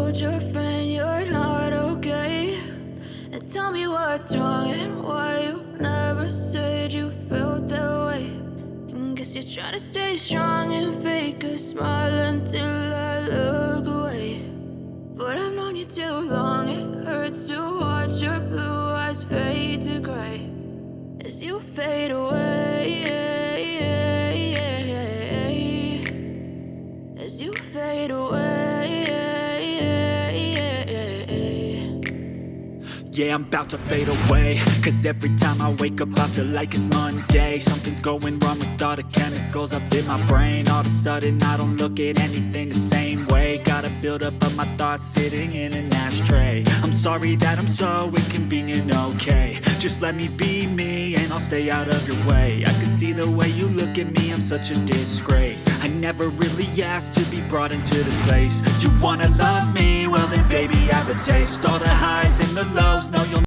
told your friend you're not okay, and tell me what's wrong and why you never said you felt that way. And guess you're trying to stay strong and fake a smile until I look away. But I've known you too long, it hurts to watch your blue eyes fade to gray as you fade away, as you fade away. Yeah, I'm about to fade away, cause every time I wake up I feel like it's Monday. Something's going wrong with all the chemicals up in my brain. All of a sudden I don't look at anything the same way. Gotta build up of my thoughts sitting in an ashtray. I'm sorry that I'm so inconvenient, okay. Just let me be me and I'll stay out of your way. I can see the way you look at me, I'm such a disgrace. I never really asked to be brought into this place. You wanna love me? Well then baby I have a taste. All the highs and the lows, no you'll